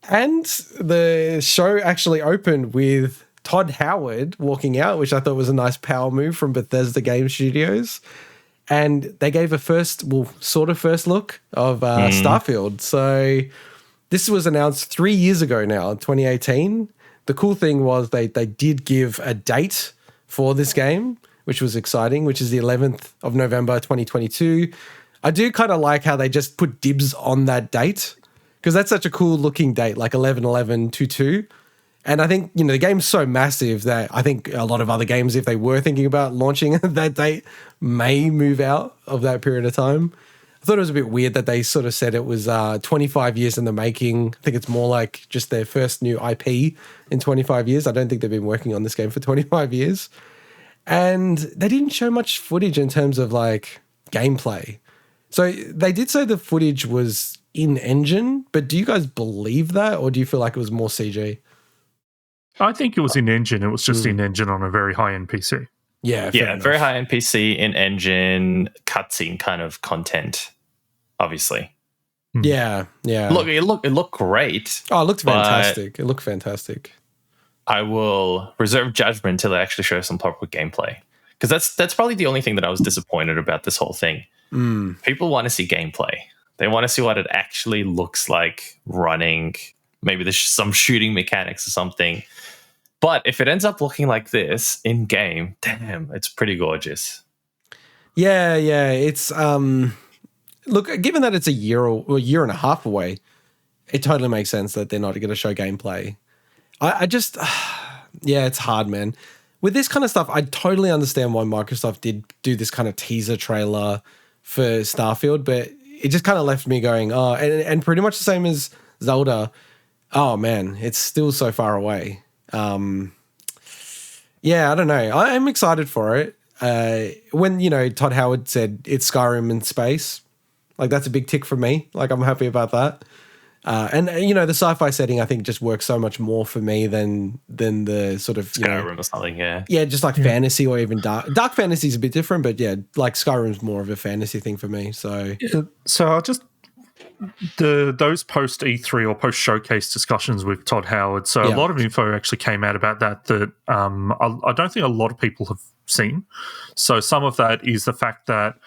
And the show actually opened with Todd Howard walking out, which I thought was a nice power move from Bethesda Game Studios. And they gave a first look of Starfield. So this was announced 3 years ago now, 2018. The cool thing was they did give a date for this game, which was exciting, which is the 11th of November, 2022. I do kind of like how they just put dibs on that date because that's such a cool looking date, like 11/11/22. And I think, the game's so massive that I think a lot of other games, if they were thinking about launching that date, may move out of that period of time. I thought it was a bit weird that they sort of said it was 25 years in the making. I think it's more like just their first new IP in 25 years. I don't think they've been working on this game for 25 years. And they didn't show much footage in terms of like gameplay. So they did say the footage was in-engine, but do you guys believe that, or do you feel like it was more CG? I think it was in-engine. It was just in-engine on a very high-end PC. Yeah, very high-end PC, in-engine, cutscene kind of content, obviously. Yeah. Look, it looked great. Oh, it looked fantastic. I will reserve judgment until they actually show some proper gameplay. Because that's probably the only thing that I was disappointed about this whole thing. People want to see gameplay. They want to see what it actually looks like running. Maybe there's some shooting mechanics or something. But if it ends up looking like this in game, damn, it's pretty gorgeous. Yeah. It's look, given that it's a year and a half away, it totally makes sense that they're not going to show gameplay. I just, it's hard, man. With this kind of stuff, I totally understand why Microsoft did do this kind of teaser trailer for Starfield, but it just kind of left me going, and pretty much the same as Zelda. Oh man, it's still so far away. I don't know. I'm excited for it. When, Todd Howard said it's Skyrim in space, like that's a big tick for me. Like I'm happy about that. And the sci-fi setting I think just works so much more for me than the sort of Skyrim or something, just like fantasy or even dark fantasy is a bit different, but like Skyrim's more of a fantasy thing for me. So I'll just those post E3 or post showcase discussions with Todd Howard. So a lot of info actually came out about that I don't think a lot of people have seen. So some of that is the fact that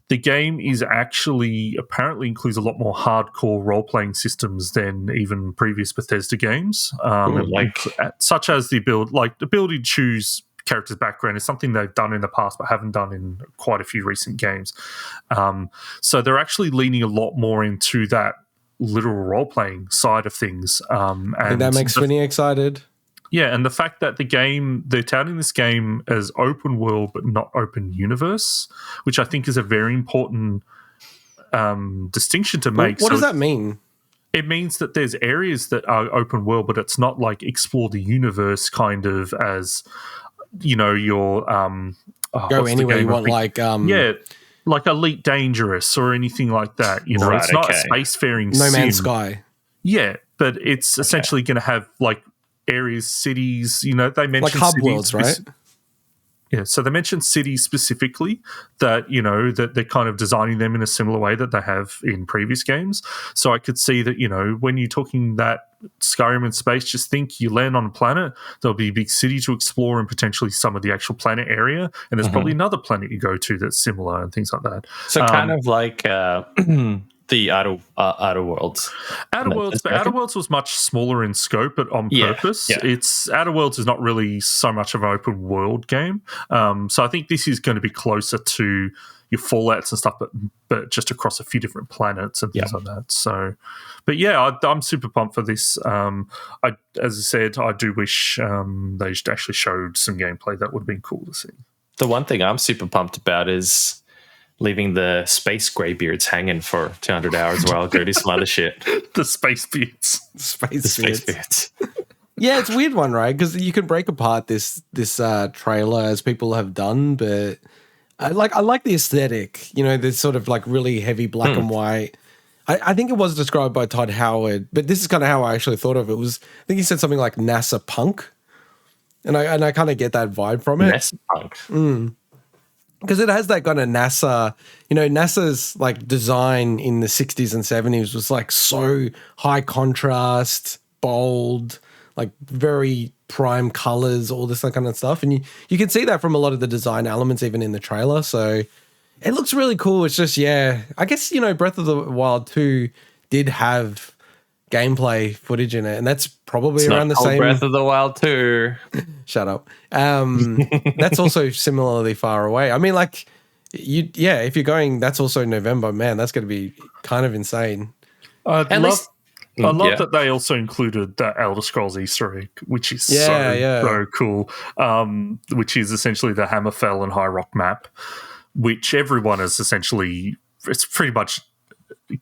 the game is actually apparently includes a lot more hardcore role-playing systems than even previous Bethesda games, such as the ability to choose character's background is something they've done in the past but haven't done in quite a few recent games. So they're actually leaning a lot more into that literal role-playing side of things. And that makes Vinny excited. Yeah, and the fact that they're touting this game as open world but not open universe, which I think is a very important distinction to make. What does that mean? It means that there's areas that are open world, but it's not like explore the universe kind of as, your go anywhere you want, like Elite Dangerous or anything like that. It's not a spacefaring No Man's Sky. Yeah, but it's essentially going to have like areas, cities, they mentioned like hub worlds, right? Yeah, so they mentioned cities specifically that, that they're kind of designing them in a similar way that they have in previous games. So I could see that, when you're talking that Skyrim in space, just think you land on a planet, there'll be a big city to explore and potentially some of the actual planet area. And there's probably another planet you go to that's similar and things like that. So kind of like the Outer Worlds. Outer Worlds was much smaller in scope, but on purpose. Yeah. Outer Worlds is not really so much of an open world game. So I think this is going to be closer to your Fallouts and stuff, but just across a few different planets and things like that. So, but I'm super pumped for this. As I said, I do wish they actually showed some gameplay. That would have been cool to see. The one thing I'm super pumped about is leaving the space greybeards hanging for 200 hours while I go do some other shit. The space beards. Space beards. Yeah, it's a weird one, right? Because you can break apart this trailer as people have done, but I like the aesthetic. This sort of like really heavy black and white. I think it was described by Todd Howard, but this is kind of how I actually thought of it. I think he said something like NASA punk, and I kind of get that vibe from it. NASA punk. because it has that kind of NASA, NASA's like design in the 60s and 70s was like so high contrast, bold, like very prime colors, all this kind of stuff. And you can see that from a lot of the design elements, even in the trailer. So it looks really cool. It's just, I guess, Breath of the Wild 2 did have gameplay footage in it, and that's probably it's around the same. Breath of the Wild 2. Shut up. That's also similarly far away. I mean, like, if you're going, that's also November. Man, that's going to be kind of insane. I love that they also included the Elder Scrolls Easter egg, which is so cool. Which is essentially the Hammerfell and High Rock map, which everyone is essentially. It's pretty much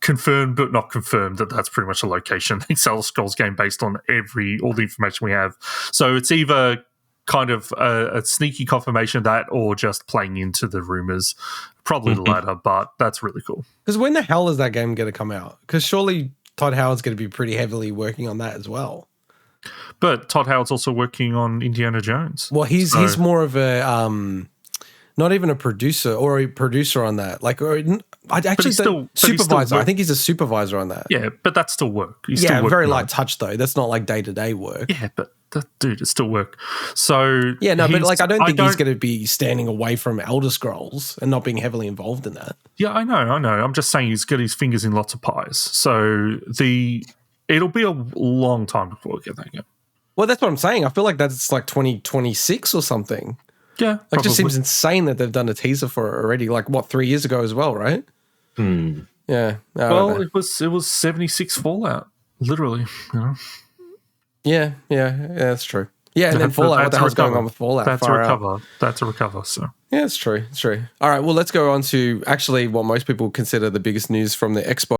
confirmed but not confirmed that's pretty much a location. The Elder Scrolls game based on all the information we have. So it's either kind of a sneaky confirmation of that or just playing into the rumors. Probably the latter, but that's really cool. Because when the hell is that game going to come out? Because surely Todd Howard's going to be pretty heavily working on that as well. But Todd Howard's also working on Indiana Jones. Well, he's more of a not even a producer or a producer on that. Like, supervisor. I think he's a supervisor on that. Yeah, but that's still work. He's still very light touch though. That's not like day-to-day work. Yeah, but dude, it's still work. So but like I don't think he's going to be standing away from Elder Scrolls and not being heavily involved in that. Yeah, I know. I'm just saying he's got his fingers in lots of pies. So it'll be a long time before we get that game. Well, that's what I'm saying. I feel like that's like 2026 or something. Yeah, it just seems insane that they've done a teaser for it already. Like 3 years ago as well, right? Yeah. Well, it was 76 Fallout, literally. Yeah, that's true. Yeah, and then Fallout. What the hell's going on with Fallout? That's a recover. So yeah, it's true. All right, well, let's go on to actually what most people consider the biggest news from the Xbox